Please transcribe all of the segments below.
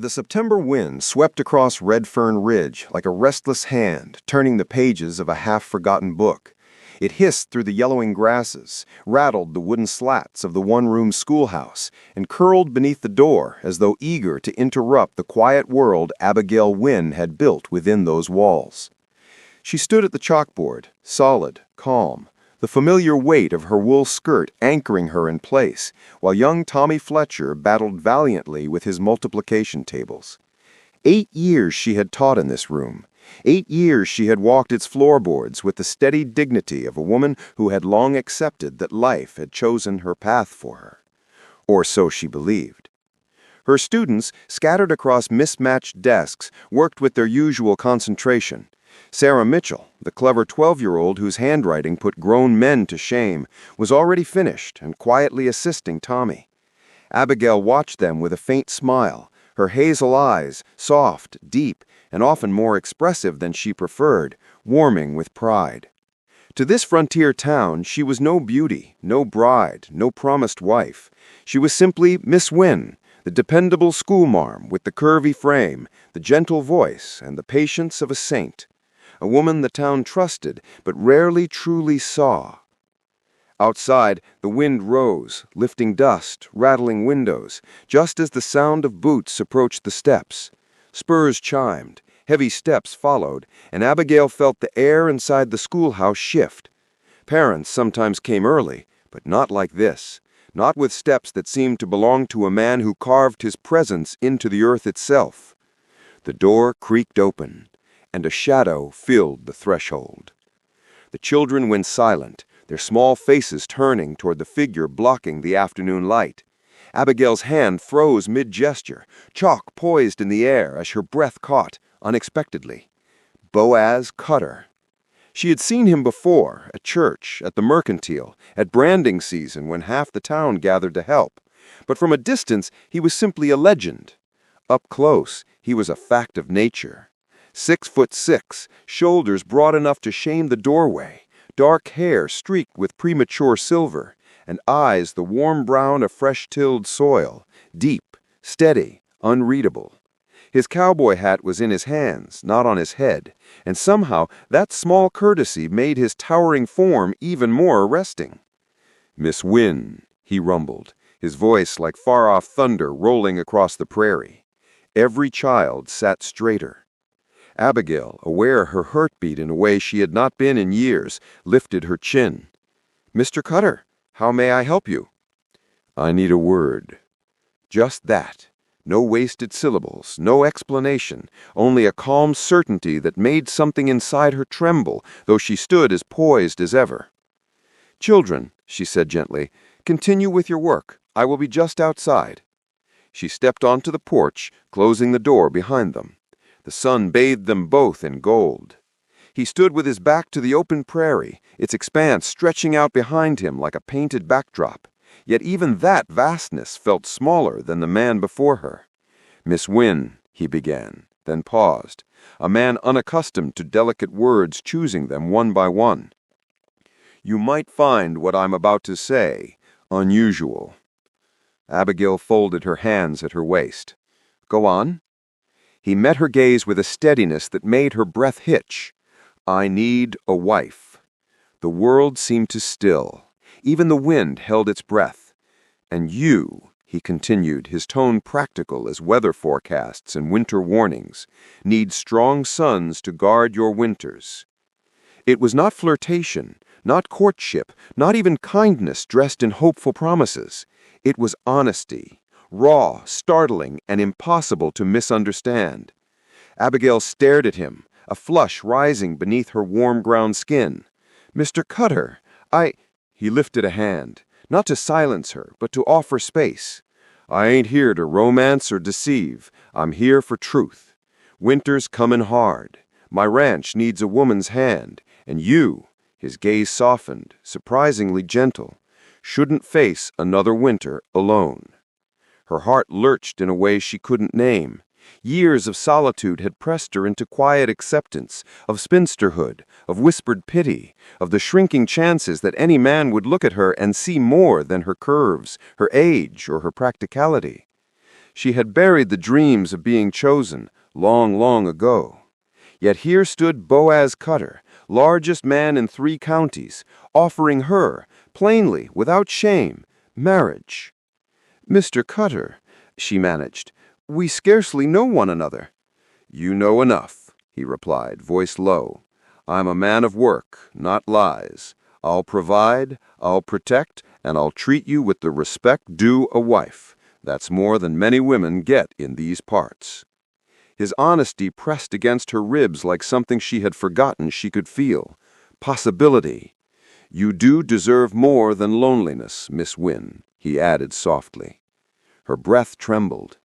The September wind swept across Redfern Ridge like a restless hand, turning the pages of a half-forgotten book. It hissed through the yellowing grasses, rattled the wooden slats of the one-room schoolhouse, and curled beneath the door as though eager to interrupt the quiet world Abigail Wynne had built within those walls. She stood at the chalkboard, solid, calm, the familiar weight of her wool skirt anchoring her in place, while young Tommy Fletcher battled valiantly with his multiplication tables. 8 years she had taught in this room. 8 years she had walked its floorboards with the steady dignity of a woman who had long accepted that life had chosen her path for her. Or so she believed. Her students, scattered across mismatched desks, worked with their usual concentration. Sarah Mitchell, the clever 12-year-old whose handwriting put grown men to shame, was already finished and quietly assisting Tommy. Abigail watched them with a faint smile, her hazel eyes, soft, deep, and often more expressive than she preferred, warming with pride. To this frontier town she was no beauty, no bride, no promised wife. She was simply Miss Wynne, the dependable schoolmarm with the curvy frame, the gentle voice, and the patience of a saint. A woman the town trusted, but rarely truly saw. Outside, the wind rose, lifting dust, rattling windows, just as the sound of boots approached the steps. Spurs chimed, heavy steps followed, and Abigail felt the air inside the schoolhouse shift. Parents sometimes came early, but not like this, not with steps that seemed to belong to a man who carved his presence into the earth itself. The door creaked open, and a shadow filled the threshold. The children went silent, their small faces turning toward the figure blocking the afternoon light. Abigail's hand froze mid-gesture, chalk poised in the air as her breath caught, unexpectedly. Boaz Cutter. She had seen him before, at church, at the mercantile, at branding season when half the town gathered to help. But from a distance, he was simply a legend. Up close, he was a fact of nature. 6'6", shoulders broad enough to shame the doorway, dark hair streaked with premature silver, and eyes the warm brown of fresh-tilled soil, deep, steady, unreadable. His cowboy hat was in his hands, not on his head, and somehow that small courtesy made his towering form even more arresting. "Miss Wynne," he rumbled, his voice like far-off thunder rolling across the prairie. Every child sat straighter. Abigail, aware her heart beat in a way she had not been in years, lifted her chin. "Mr. Cutter, how may I help you?" "I need a word." Just that. No wasted syllables, no explanation, only a calm certainty that made something inside her tremble, though she stood as poised as ever. "Children," she said gently, "continue with your work. I will be just outside." She stepped onto the porch, closing the door behind them. The sun bathed them both in gold. He stood with his back to the open prairie, its expanse stretching out behind him like a painted backdrop. Yet even that vastness felt smaller than the man before her. "Miss Wynne," he began, then paused, a man unaccustomed to delicate words choosing them one by one. "You might find what I'm about to say unusual." Abigail folded her hands at her waist. "Go on." He met her gaze with a steadiness that made her breath hitch. "I need a wife." The world seemed to still. Even the wind held its breath. "And you," he continued, his tone practical as weather forecasts and winter warnings, "need strong sons to guard your winters." It was not flirtation, not courtship, not even kindness dressed in hopeful promises. It was honesty. Raw, startling, and impossible to misunderstand. Abigail stared at him, a flush rising beneath her warm-ground skin. "Mr. Cutter, He lifted a hand, not to silence her, but to offer space. "I ain't here to romance or deceive. I'm here for truth. Winter's comin' hard. My ranch needs a woman's hand, and you," his gaze softened, surprisingly gentle, "shouldn't face another winter alone." Her heart lurched in a way she couldn't name. Years of solitude had pressed her into quiet acceptance, of spinsterhood, of whispered pity, of the shrinking chances that any man would look at her and see more than her curves, her age, or her practicality. She had buried the dreams of being chosen long, long ago. Yet here stood Boaz Cutter, largest man in 3 counties, offering her, plainly, without shame, marriage. "Mr. Cutter," she managed, "we scarcely know one another." "You know enough," he replied, voice low. "I'm a man of work, not lies. I'll provide, I'll protect, and I'll treat you with the respect due a wife. That's more than many women get in these parts." His honesty pressed against her ribs like something she had forgotten she could feel. Possibility. "You do deserve more than loneliness, Miss Wynne," he added softly. Her breath trembled.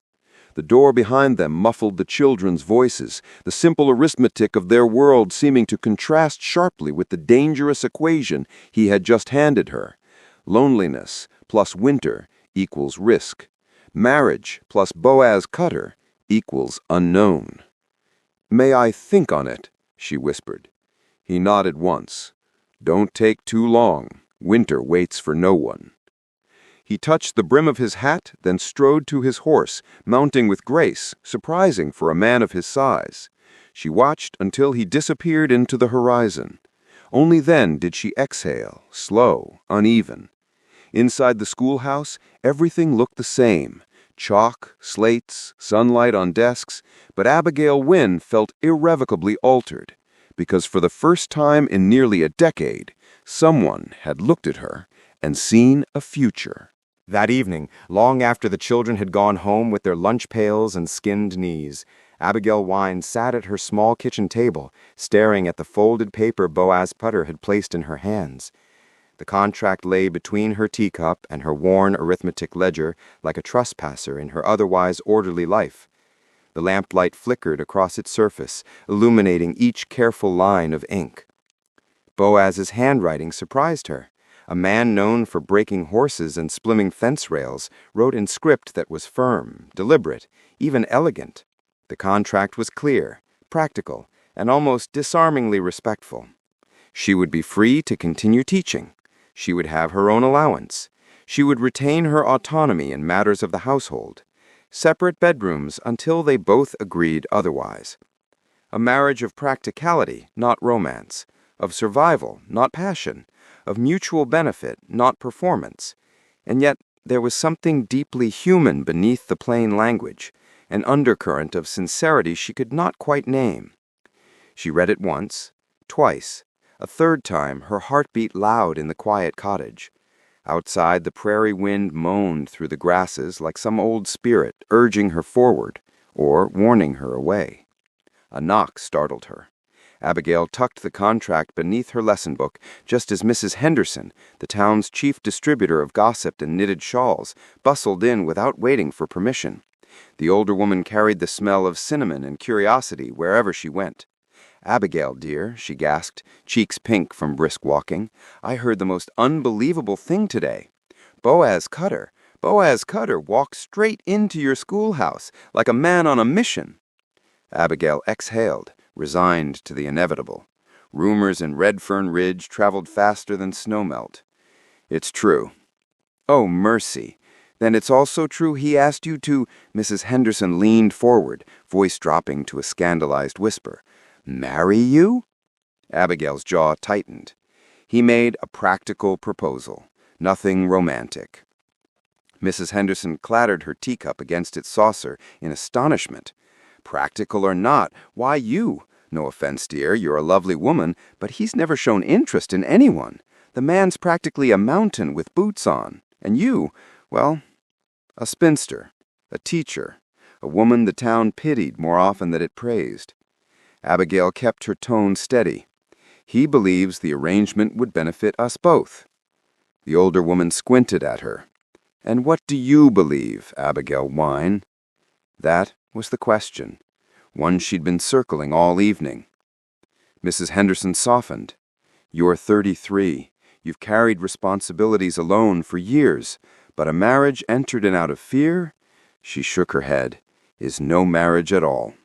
The door behind them muffled the children's voices, the simple arithmetic of their world seeming to contrast sharply with the dangerous equation he had just handed her. Loneliness plus winter equals risk. Marriage plus Boaz Cutter equals unknown. "May I think on it?" she whispered. He nodded once. "Don't take too long. Winter waits for no one." He touched the brim of his hat, then strode to his horse, mounting with grace, surprising for a man of his size. She watched until he disappeared into the horizon. Only then did she exhale, slow, uneven. Inside the schoolhouse, everything looked the same. Chalk, slates, sunlight on desks, but Abigail Wynne felt irrevocably altered, because for the first time in nearly a decade, someone had looked at her and seen a future. That evening, long after the children had gone home with their lunch pails and skinned knees, Abigail Wynne sat at her small kitchen table, staring at the folded paper Boaz Cutter had placed in her hands. The contract lay between her teacup and her worn arithmetic ledger like a trespasser in her otherwise orderly life. The lamplight flickered across its surface, illuminating each careful line of ink. Boaz's handwriting surprised her. A man known for breaking horses and splitting fence rails wrote in script that was firm, deliberate, even elegant. The contract was clear, practical, and almost disarmingly respectful. She would be free to continue teaching. She would have her own allowance. She would retain her autonomy in matters of the household. Separate bedrooms until they both agreed otherwise. A marriage of practicality, not romance. Of survival, not passion. Of mutual benefit, not performance. And yet there was something deeply human beneath the plain language, an undercurrent of sincerity she could not quite name. She read it once, twice. A third time, her heart beat loud in the quiet cottage. Outside, the prairie wind moaned through the grasses like some old spirit urging her forward or warning her away. A knock startled her. Abigail tucked the contract beneath her lesson book, just as Mrs. Henderson, the town's chief distributor of gossip and knitted shawls, bustled in without waiting for permission. The older woman carried the smell of cinnamon and curiosity wherever she went. "Abigail, dear," she gasped, cheeks pink from brisk walking, "I heard the most unbelievable thing today. Boaz Cutter walked straight into your schoolhouse, like a man on a mission." Abigail exhaled, resigned to the inevitable. Rumors in Redfern Ridge traveled faster than snowmelt. "It's true." "Oh, mercy. Then it's also true he asked you to—" Mrs. Henderson leaned forward, voice dropping to a scandalized whisper. "Marry you?" Abigail's jaw tightened. He made a practical proposal, nothing romantic. Mrs. Henderson clattered her teacup against its saucer in astonishment. "Practical or not, why you? No offense, dear, you're a lovely woman, but he's never shown interest in anyone. The man's practically a mountain with boots on. And you, well, a spinster, a teacher, a woman the town pitied more often than it praised." Abigail kept her tone steady. "He believes the arrangement would benefit us both." The older woman squinted at her. "And what do you believe, Abigail Wynne?" That was the question, one she'd been circling all evening. Mrs. Henderson softened. "You're 33. You've carried responsibilities alone for years, but a marriage entered in out of fear," she shook her head, "is no marriage at all."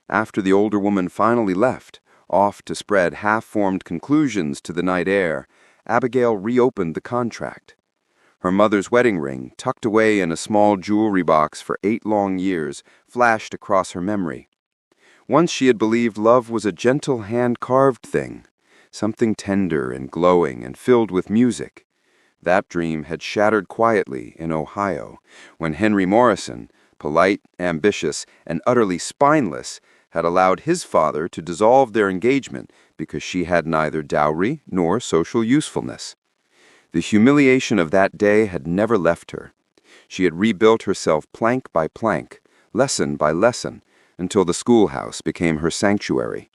After the older woman finally left, off to spread half-formed conclusions to the night air, Abigail reopened the contract. Her mother's wedding ring, tucked away in a small jewelry box for 8 long years, flashed across her memory. Once she had believed love was a gentle hand-carved thing, something tender and glowing and filled with music. That dream had shattered quietly in Ohio, when Henry Morrison, polite, ambitious, and utterly spineless, had allowed his father to dissolve their engagement because she had neither dowry nor social usefulness. The humiliation of that day had never left her. She had rebuilt herself plank by plank, lesson by lesson, until the schoolhouse became her sanctuary.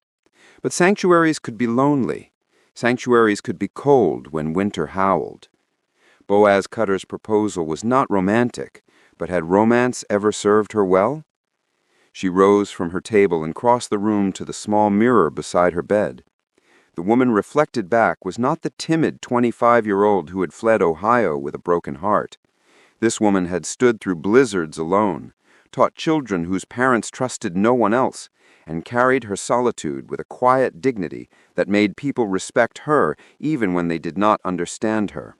But sanctuaries could be lonely. Sanctuaries could be cold when winter howled. Boaz Cutter's proposal was not romantic, but had romance ever served her well? She rose from her table and crossed the room to the small mirror beside her bed. The woman reflected back was not the timid 25-year-old who had fled Ohio with a broken heart. This woman had stood through blizzards alone, taught children whose parents trusted no one else, and carried her solitude with a quiet dignity that made people respect her even when they did not understand her.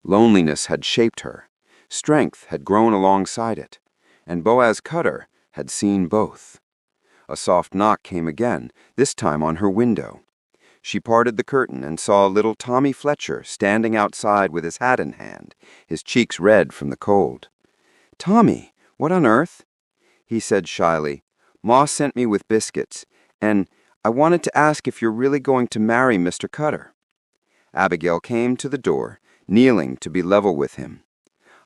Loneliness had shaped her. Strength had grown alongside it, and Boaz Cutter had seen both. A soft knock came again, this time on her window. She parted the curtain and saw little Tommy Fletcher standing outside with his hat in hand, his cheeks red from the cold. "Tommy, what on earth?" he said shyly. "Ma sent me with biscuits, and I wanted to ask if you're really going to marry Mr. Cutter." Abigail came to the door, kneeling to be level with him.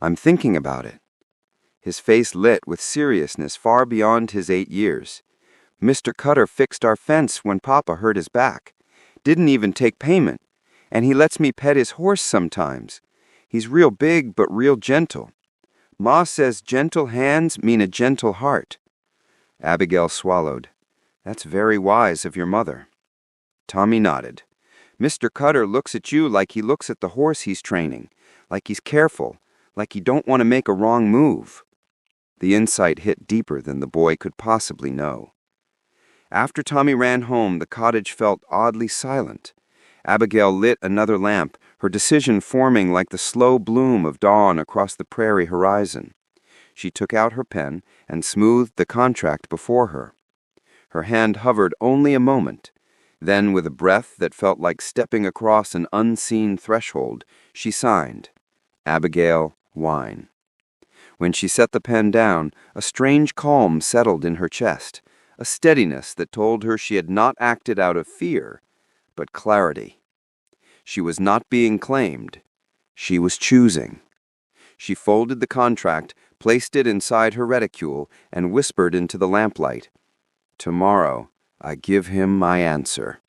"I'm thinking about it." His face lit with seriousness far beyond his 8 years. "Mr. Cutter fixed our fence when Papa hurt his back. Didn't even take payment, and he lets me pet his horse sometimes. He's real big but real gentle. Ma says gentle hands mean a gentle heart." Abigail swallowed. "That's very wise of your mother." Tommy nodded. "Mr. Cutter looks at you like he looks at the horse he's training, like he's careful, like he don't want to make a wrong move." The insight hit deeper than the boy could possibly know. After Tommy ran home, the cottage felt oddly silent. Abigail lit another lamp, her decision forming like the slow bloom of dawn across the prairie horizon. She took out her pen and smoothed the contract before her. Her hand hovered only a moment. Then, with a breath that felt like stepping across an unseen threshold, she signed, "Abigail Wine." When she set the pen down, a strange calm settled in her chest, a steadiness that told her she had not acted out of fear, but clarity. She was not being claimed. She was choosing. She folded the contract, placed it inside her reticule, and whispered into the lamplight, "Tomorrow, I give him my answer."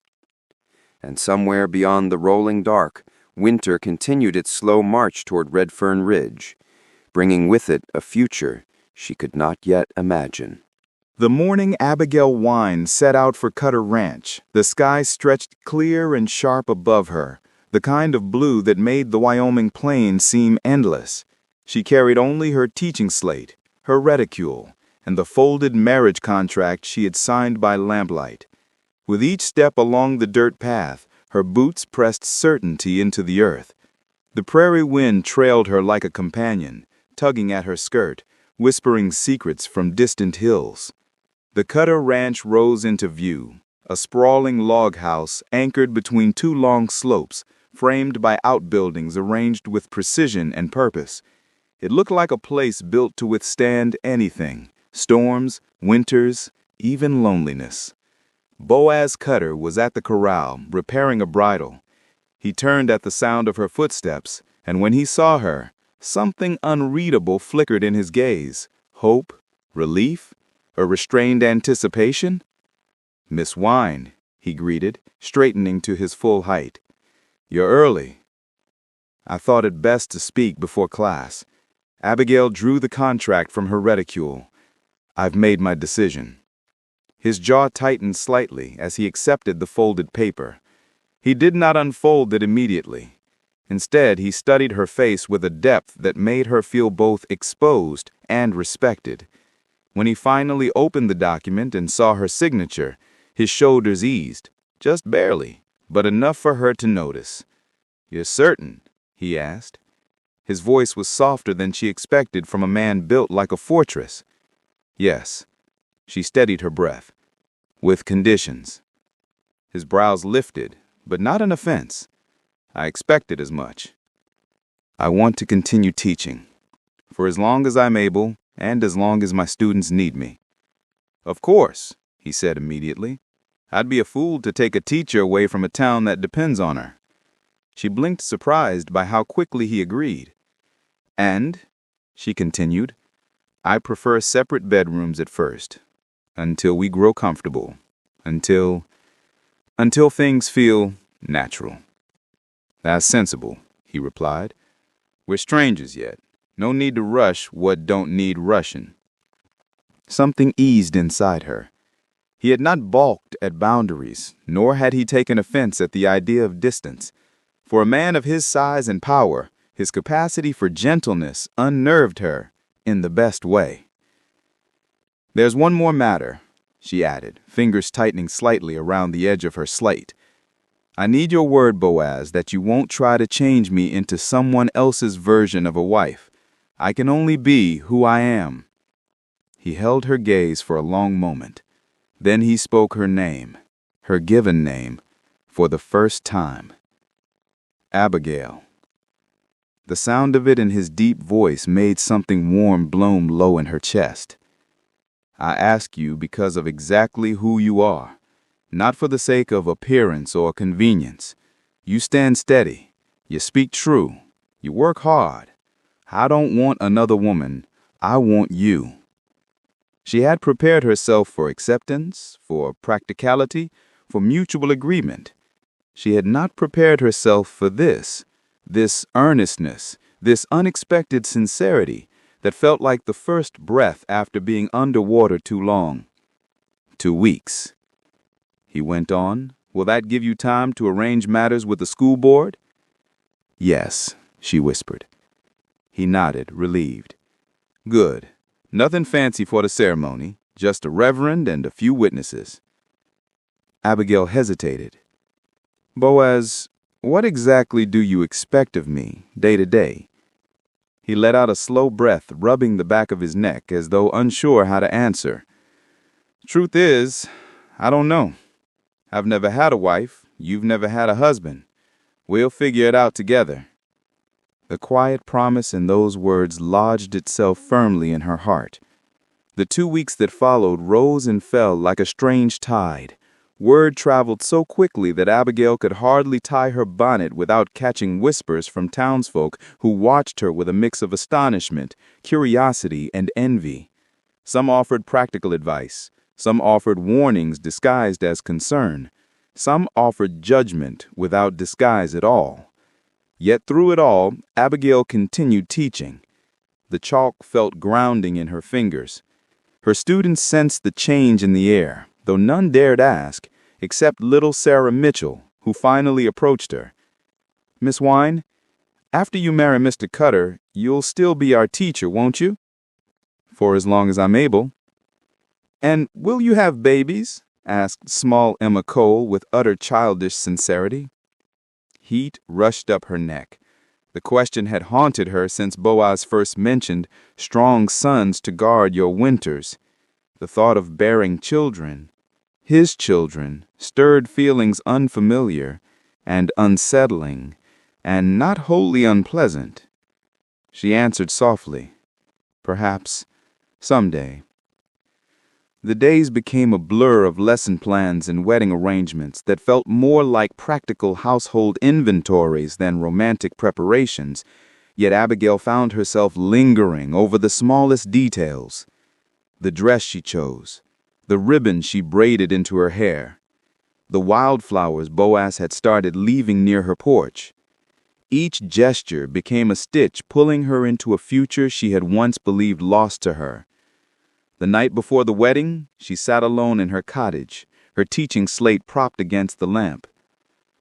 And somewhere beyond the rolling dark, winter continued its slow march toward Redfern Ridge, bringing with it a future she could not yet imagine. The morning Abigail Wine set out for Cutter Ranch, the sky stretched clear and sharp above her, the kind of blue that made the Wyoming plains seem endless. She carried only her teaching slate, her reticule, and the folded marriage contract she had signed by lamplight. With each step along the dirt path, her boots pressed certainty into the earth. The prairie wind trailed her like a companion, tugging at her skirt, whispering secrets from distant hills. The Cutter Ranch rose into view, a sprawling log house anchored between 2 long slopes, framed by outbuildings arranged with precision and purpose. It looked like a place built to withstand anything, storms, winters, even loneliness. Boaz Cutter was at the corral, repairing a bridle. He turned at the sound of her footsteps, and when he saw her, something unreadable flickered in his gaze. Hope? Relief? A restrained anticipation? "Miss Wine," he greeted, straightening to his full height. "You're early." I thought it best to speak before class. Abigail drew the contract from her reticule. "I've made my decision." His jaw tightened slightly as he accepted the folded paper. He did not unfold it immediately. Instead, he studied her face with a depth that made her feel both exposed and respected. When he finally opened the document and saw her signature, his shoulders eased, just barely, but enough for her to notice. "You're certain?" he asked. His voice was softer than she expected from a man built like a fortress. Yes, she steadied her breath. With conditions. His brows lifted, but not in offense. I expected as much. I want to continue teaching, for as long as I'm able and as long as my students need me. Of course, he said immediately. I'd be a fool to take a teacher away from a town that depends on her. She blinked, surprised by how quickly he agreed. And, she continued, I prefer separate bedrooms at first, until we grow comfortable, until things feel natural. That's sensible, he replied. We're strangers yet. No need to rush what don't need rushing. Something eased inside her. He had not balked at boundaries, nor had he taken offense at the idea of distance. For a man of his size and power, his capacity for gentleness unnerved her in the best way. There's one more matter, she added, fingers tightening slightly around the edge of her slate. I need your word, Boaz, that you won't try to change me into someone else's version of a wife. I can only be who I am. He held her gaze for a long moment. Then he spoke her name, her given name, for the first time. Abigail. The sound of it in his deep voice made something warm bloom low in her chest. I ask you because of exactly who you are, not for the sake of appearance or convenience. You stand steady, you speak true, you work hard. I don't want another woman, I want you. She had prepared herself for acceptance, for practicality, for mutual agreement. She had not prepared herself for this earnestness, this unexpected sincerity that felt like the first breath after being underwater too long. 2 weeks. He went on, will that give you time to arrange matters with the school board? Yes, she whispered. He nodded, relieved. Good. Nothing fancy for the ceremony, just a reverend and a few witnesses. Abigail hesitated. Boaz, what exactly do you expect of me, day to day? He let out a slow breath, rubbing the back of his neck as though unsure how to answer. Truth is, I don't know. I've never had a wife. You've never had a husband. We'll figure it out together. The quiet promise in those words lodged itself firmly in her heart. The 2 weeks that followed rose and fell like a strange tide. Word traveled so quickly that Abigail could hardly tie her bonnet without catching whispers from townsfolk who watched her with a mix of astonishment, curiosity, and envy. Some offered practical advice. Some offered warnings disguised as concern. Some offered judgment without disguise at all. Yet through it all, Abigail continued teaching. The chalk felt grounding in her fingers. Her students sensed the change in the air, though none dared ask, except little Sarah Mitchell, who finally approached her. Miss Wine, after you marry Mr. Cutter, you'll still be our teacher, won't you? For as long as I'm able. And will you have babies? Asked small Emma Cole with utter childish sincerity. Heat rushed up her neck. The question had haunted her since Boaz first mentioned strong sons to guard your winters. The thought of bearing children, his children, stirred feelings unfamiliar and unsettling and not wholly unpleasant. She answered softly, perhaps someday. The days became a blur of lesson plans and wedding arrangements that felt more like practical household inventories than romantic preparations, yet Abigail found herself lingering over the smallest details. The dress she chose, the ribbon she braided into her hair, the wildflowers Boaz had started leaving near her porch. Each gesture became a stitch pulling her into a future she had once believed lost to her. The night before the wedding, she sat alone in her cottage, her teaching slate propped against the lamp.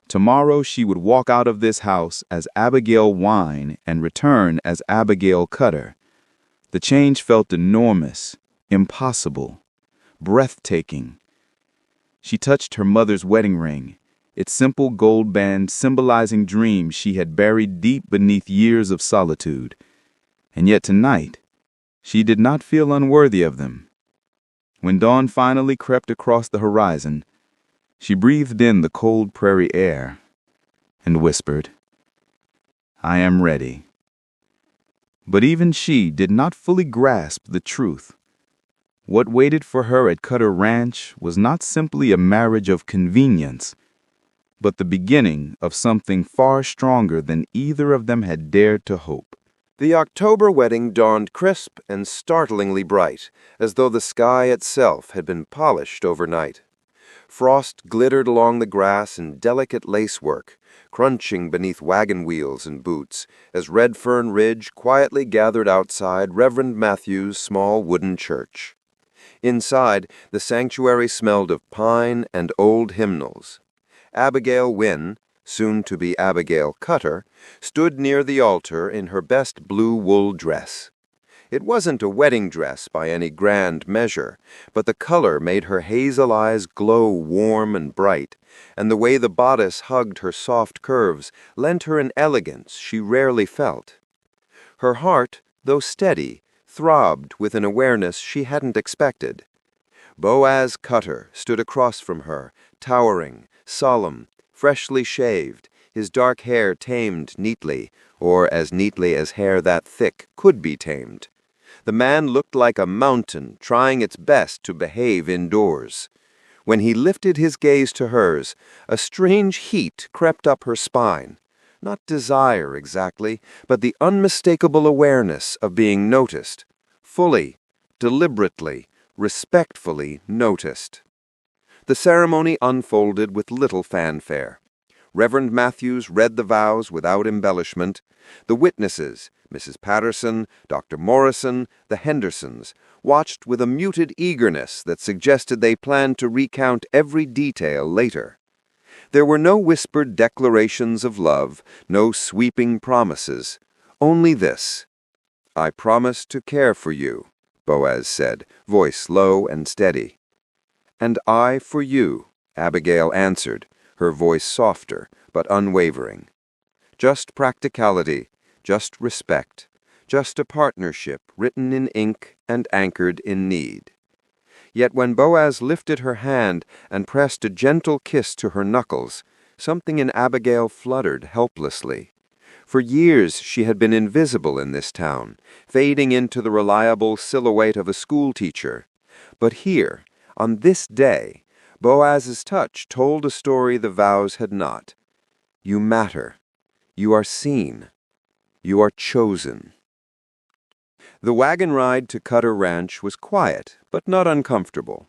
Tomorrow she would walk out of this house as Abigail Wine and return as Abigail Cutter. The change felt enormous, impossible, breathtaking. She touched her mother's wedding ring. its simple gold band symbolizing dreams she had buried deep beneath years of solitude. And yet tonight, she did not feel unworthy of them. When dawn finally crept across the horizon, she breathed in the cold prairie air and whispered, "I am ready." But even she did not fully grasp the truth. What waited for her at Cutter Ranch was not simply a marriage of convenience, but the beginning of something far stronger than either of them had dared to hope. The October wedding dawned crisp and startlingly bright, as though the sky itself had been polished overnight. Frost glittered along the grass in delicate lacework, crunching beneath wagon wheels and boots, as Red Fern Ridge quietly gathered outside Reverend Matthew's small wooden church. Inside, the sanctuary smelled of pine and old hymnals. Abigail Wynne, soon to be Abigail Cutter, stood near the altar in her best blue wool dress. It wasn't a wedding dress by any grand measure, but the color made her hazel eyes glow warm and bright, and the way the bodice hugged her soft curves lent her an elegance she rarely felt. Her heart, though steady, throbbed with an awareness she hadn't expected. Boaz Cutter stood across from her, towering, solemn, freshly shaved, his dark hair tamed neatly, or as neatly as hair that thick could be tamed. The man looked like a mountain trying its best to behave indoors. When he lifted his gaze to hers, a strange heat crept up her spine. Not desire exactly, but the unmistakable awareness of being noticed. Fully, deliberately, respectfully noticed. The ceremony unfolded with little fanfare. Reverend Matthews read the vows without embellishment. The witnesses, Mrs. Patterson, Dr. Morrison, the Hendersons, watched with a muted eagerness that suggested they planned to recount every detail later. There were no whispered declarations of love, no sweeping promises, only this. "I promise to care for you," Boaz said, voice low and steady. "And I for you," Abigail answered, her voice softer but unwavering. Just practicality, just respect, just a partnership written in ink and anchored in need. Yet when Boaz lifted her hand and pressed a gentle kiss to her knuckles, something in Abigail fluttered helplessly. For years she had been invisible in this town, fading into the reliable silhouette of a schoolteacher. But here, on this day, Boaz's touch told a story the vows had not. You matter. You are seen. You are chosen. The wagon ride to Cutter Ranch was quiet, but not uncomfortable.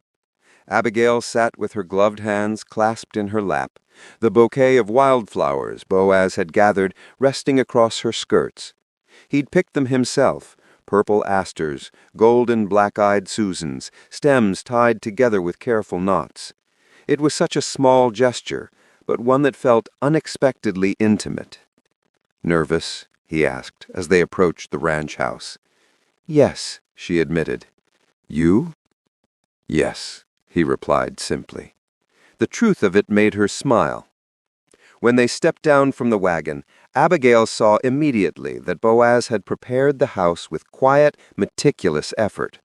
Abigail sat with her gloved hands clasped in her lap, the bouquet of wildflowers Boaz had gathered resting across her skirts. He'd picked them himself, purple asters, golden black-eyed Susans, stems tied together with careful knots. It was such a small gesture, but one that felt unexpectedly intimate. "Nervous?" he asked as they approached the ranch house. "Yes," she admitted. "You?" "Yes," he replied simply. The truth of it made her smile. When they stepped down from the wagon, Abigail saw immediately that Boaz had prepared the house with quiet, meticulous effort.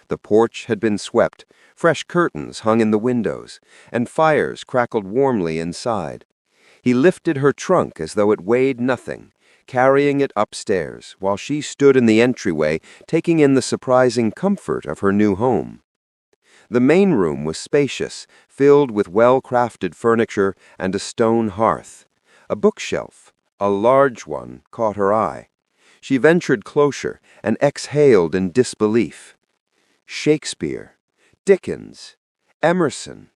The porch had been swept, fresh curtains hung in the windows, and fires crackled warmly inside. He lifted her trunk as though it weighed nothing, carrying it upstairs, while she stood in the entryway taking in the surprising comfort of her new home. The main room was spacious, filled with well-crafted furniture and a stone hearth. A bookshelf, a large one, caught her eye. She ventured closer and exhaled in disbelief. Shakespeare, Dickens, Emerson,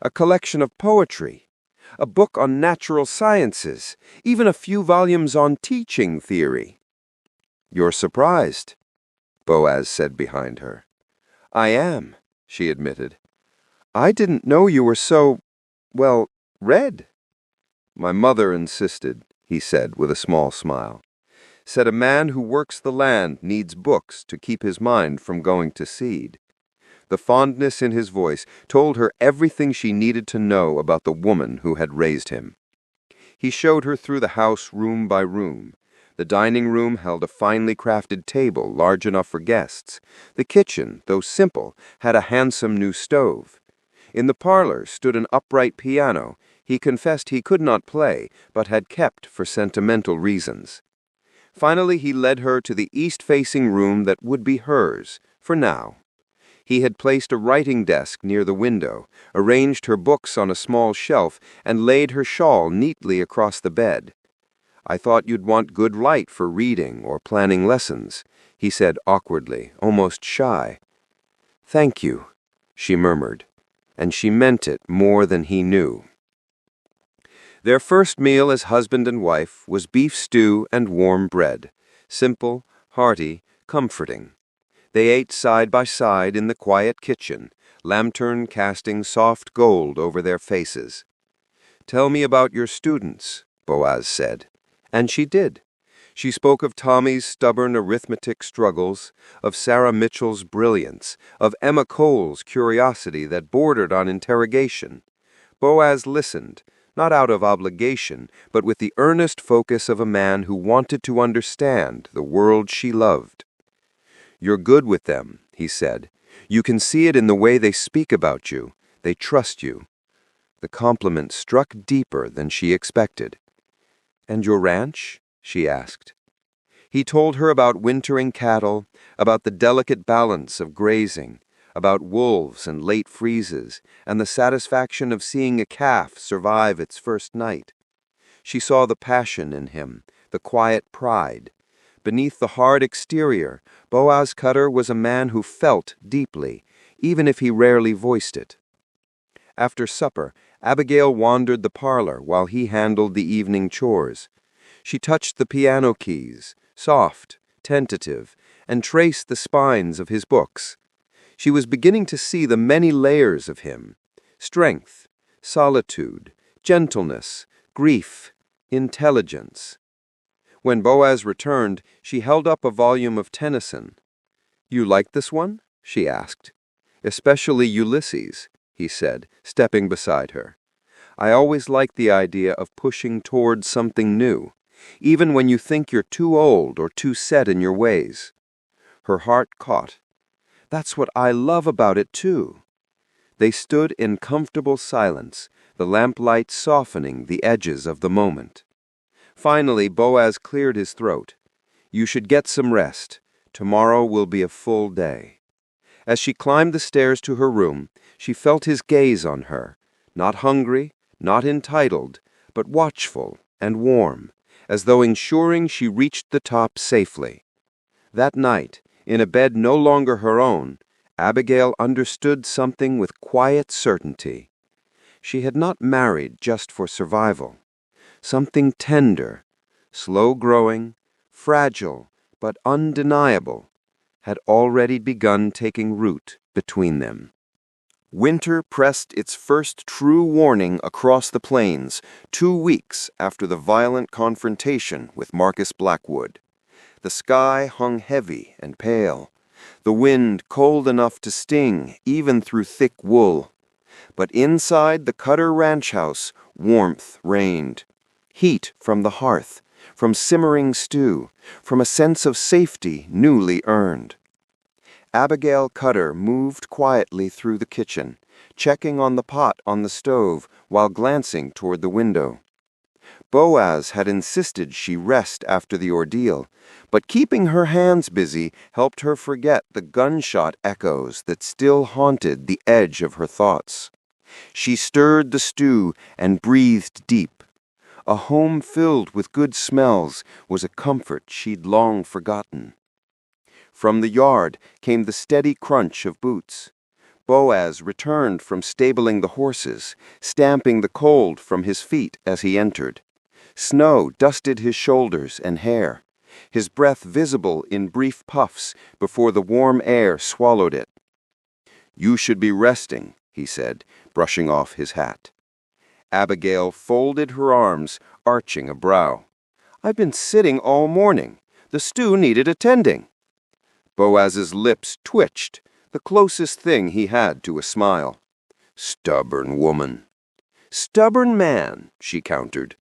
a collection of poetry, a book on natural sciences, even a few volumes on teaching theory. "You're surprised," Boaz said behind her. "I am," she admitted. "I didn't know you were so, well, read." "My mother insisted," he said with a small smile. "Said a man who works the land needs books to keep his mind from going to seed." The fondness in his voice told her everything she needed to know about the woman who had raised him. He showed her through the house room by room. The dining room held a finely crafted table large enough for guests. The kitchen, though simple, had a handsome new stove. In the parlor stood an upright piano. He confessed he could not play, but had kept for sentimental reasons. Finally, he led her to the east-facing room that would be hers, for now. He had placed a writing desk near the window, arranged her books on a small shelf, and laid her shawl neatly across the bed. "I thought you'd want good light for reading or planning lessons," he said awkwardly, almost shy. "Thank you," she murmured, and she meant it more than he knew. Their first meal as husband and wife was beef stew and warm bread, simple, hearty, comforting. They ate side by side in the quiet kitchen, lantern casting soft gold over their faces. "Tell me about your students," Boaz said. And she did. She spoke of Tommy's stubborn arithmetic struggles, of Sarah Mitchell's brilliance, of Emma Cole's curiosity that bordered on interrogation. Boaz listened, not out of obligation, but with the earnest focus of a man who wanted to understand the world she loved. "You're good with them," he said. "You can see it in the way they speak about you. They trust you." The compliment struck deeper than she expected. "And your ranch?" she asked. He told her about wintering cattle, about the delicate balance of grazing, about wolves and late freezes, and the satisfaction of seeing a calf survive its first night. She saw the passion in him, the quiet pride. Beneath the hard exterior, Boaz Cutter was a man who felt deeply, even if he rarely voiced it. After supper, Abigail wandered the parlor while he handled the evening chores. She touched the piano keys, soft, tentative, and traced the spines of his books. She was beginning to see the many layers of him: strength, solitude, gentleness, grief, intelligence. When Boaz returned, she held up a volume of Tennyson. "You like this one?" she asked. "Especially Ulysses," he said, stepping beside her. "I always like the idea of pushing toward something new, even when you think you're too old or too set in your ways." Her heart caught. "That's what I love about it, too." They stood in comfortable silence, the lamplight softening the edges of the moment. Finally, Boaz cleared his throat. "You should get some rest. Tomorrow will be a full day." As she climbed the stairs to her room, she felt his gaze on her, not hungry, not entitled, but watchful and warm, as though ensuring she reached the top safely. That night, in a bed no longer her own, Abigail understood something with quiet certainty. She had not married just for survival. Something tender, slow-growing, fragile, but undeniable, had already begun taking root between them. Winter pressed its first true warning across the plains 2 weeks after the violent confrontation with Marcus Blackwood. The sky hung heavy and pale, the wind cold enough to sting even through thick wool. But inside the Cutter ranch house, warmth reigned. Heat from the hearth, from simmering stew, from a sense of safety newly earned. Abigail Cutter moved quietly through the kitchen, checking on the pot on the stove while glancing toward the window. Boaz had insisted she rest after the ordeal, but keeping her hands busy helped her forget the gunshot echoes that still haunted the edge of her thoughts. She stirred the stew and breathed deep. A home filled with good smells was a comfort she'd long forgotten. From the yard came the steady crunch of boots. Boaz returned from stabling the horses, stamping the cold from his feet as he entered. Snow dusted his shoulders and hair, his breath visible in brief puffs before the warm air swallowed it. "You should be resting," he said, brushing off his hat. Abigail folded her arms, arching a brow. "I've been sitting all morning. The stew needed attending." Boaz's lips twitched. the closest thing he had to a smile. "Stubborn woman." "Stubborn man," she countered.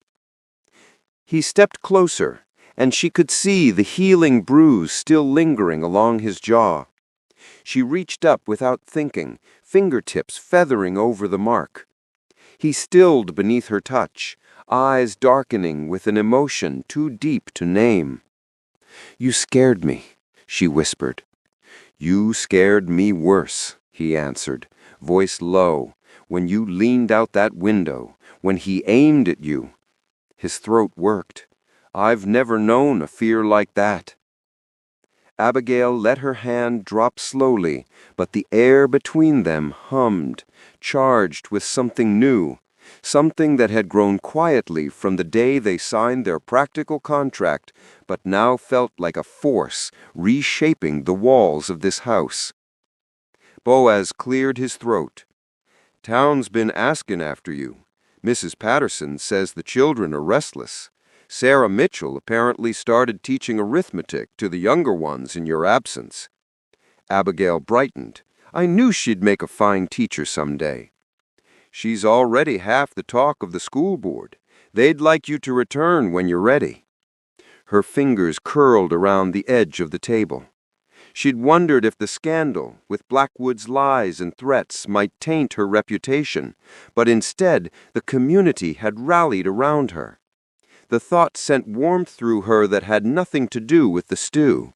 He stepped closer, and she could see the healing bruise still lingering along his jaw. She reached up without thinking, fingertips feathering over the mark. He stilled beneath her touch, eyes darkening with an emotion too deep to name. "You scared me," she whispered. "You scared me worse," he answered, voice low, "when you leaned out that window, when he aimed at you." His throat worked. "I've never known a fear like that." Abigail let her hand drop slowly, but the air between them hummed, charged with something new, something that had grown quietly from the day they signed their practical contract, but now felt like a force reshaping the walls of this house. Boaz cleared his throat. "Town's been asking after you. Mrs. Patterson says the children are restless. Sarah Mitchell apparently started teaching arithmetic to the younger ones in your absence." Abigail brightened. "I knew she'd make a fine teacher someday." "She's already half the talk of the school board. They'd like you to return when you're ready." Her fingers curled around the edge of the table. She'd wondered if the scandal, with Blackwood's lies and threats, might taint her reputation, but instead the community had rallied around her. The thought sent warmth through her that had nothing to do with the stew.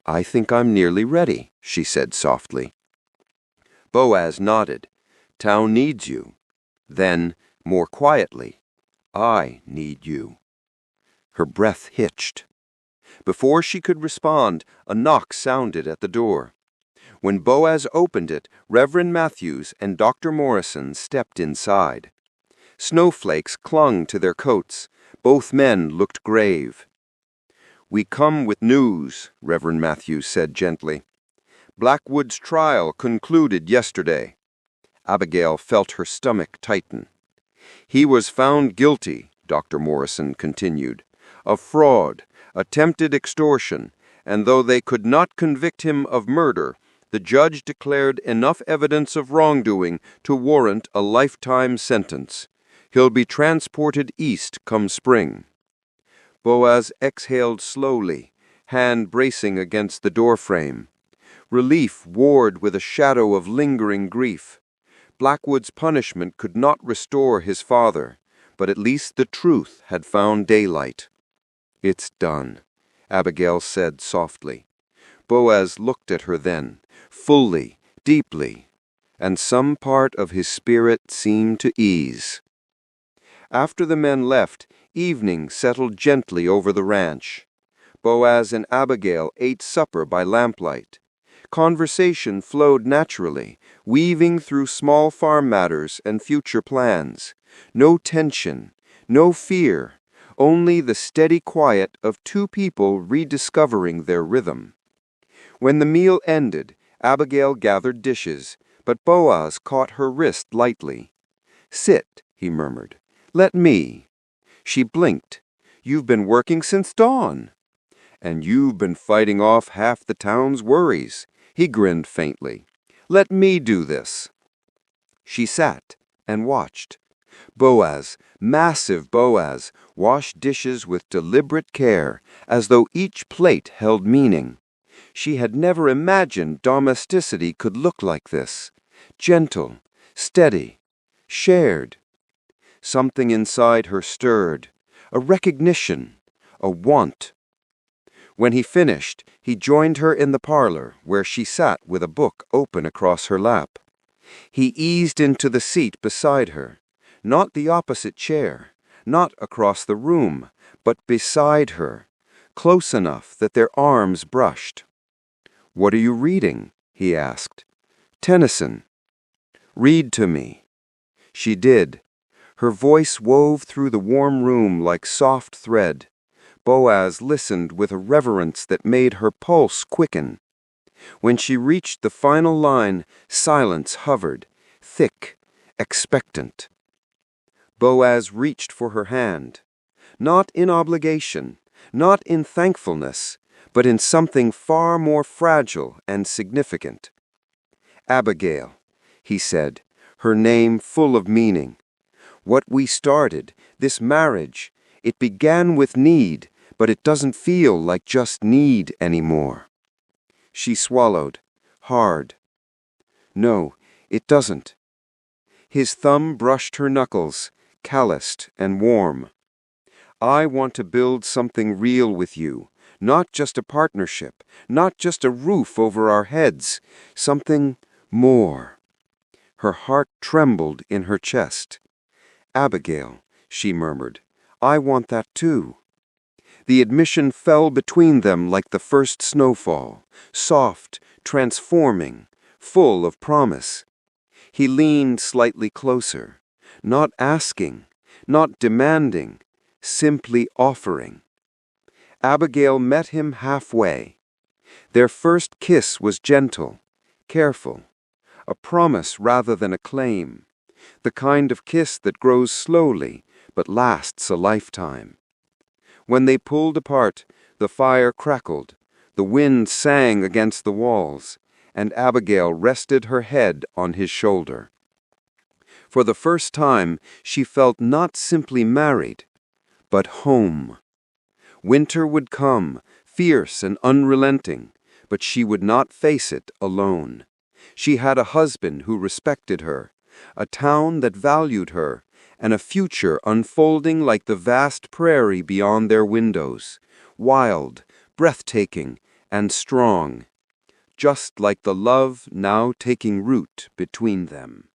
"I think I'm nearly ready," she said softly. Boaz nodded. "Town needs you." Then, more quietly, "I need you." Her breath hitched. Before she could respond, a knock sounded at the door. When Boaz opened it, Reverend Matthews and Dr. Morrison stepped inside. Snowflakes clung to their coats. Both men looked grave. "We come with news," Reverend Matthews said gently. "Blackwood's trial concluded yesterday." Abigail felt her stomach tighten. "He was found guilty," Dr. Morrison continued, "of fraud, attempted extortion, and though they could not convict him of murder, the judge declared enough evidence of wrongdoing to warrant a lifetime sentence. He'll be transported east come spring." Boaz exhaled slowly, hand bracing against the doorframe. Relief warred with a shadow of lingering grief. Blackwood's punishment could not restore his father, but at least the truth had found daylight. "It's done," Abigail said softly. Boaz looked at her then, fully, deeply, and some part of his spirit seemed to ease. After the men left, evening settled gently over the ranch. Boaz and Abigail ate supper by lamplight. Conversation flowed naturally, weaving through small farm matters and future plans. No tension, no fear, only the steady quiet of two people rediscovering their rhythm. When the meal ended, Abigail gathered dishes, but Boaz caught her wrist lightly. "Sit," he murmured. "Let me." She blinked. "You've been working since dawn." "And you've been fighting off half the town's worries." He grinned faintly. "Let me do this." She sat and watched. Boaz, massive Boaz, washed dishes with deliberate care, as though each plate held meaning. She had never imagined domesticity could look like this. Gentle, steady, shared. Something inside her stirred, a recognition, a want. When he finished, he joined her in the parlor, where she sat with a book open across her lap. He eased into the seat beside her, not the opposite chair, not across the room, but beside her, close enough that their arms brushed. "What are you reading?" he asked. "Tennyson." "Read to me." She did. Her voice wove through the warm room like soft thread. Boaz listened with a reverence that made her pulse quicken. When she reached the final line, silence hovered, thick, expectant. Boaz reached for her hand, not in obligation, not in thankfulness, but in something far more fragile and significant. Abigail, he said, her name full of meaning. What we started, this marriage, it began with need, but it doesn't feel like just need anymore. She swallowed, hard. No, it doesn't. His thumb brushed her knuckles, calloused and warm. I want to build something real with you, not just a partnership, not just a roof over our heads, something more. Her heart trembled in her chest. Abigail, she murmured, I want that too. The admission fell between them like the first snowfall, soft, transforming, full of promise. He leaned slightly closer, not asking, not demanding, simply offering. Abigail met him halfway. Their first kiss was gentle, careful, a promise rather than a claim, the kind of kiss that grows slowly but lasts a lifetime. When they pulled apart, the fire crackled, the wind sang against the walls, and Abigail rested her head on his shoulder. For the first time, she felt not simply married, but home. Winter would come, fierce and unrelenting, but she would not face it alone. She had a husband who respected her, a town that valued her, and a future unfolding like the vast prairie beyond their windows, wild, breathtaking, and strong, just like the love now taking root between them.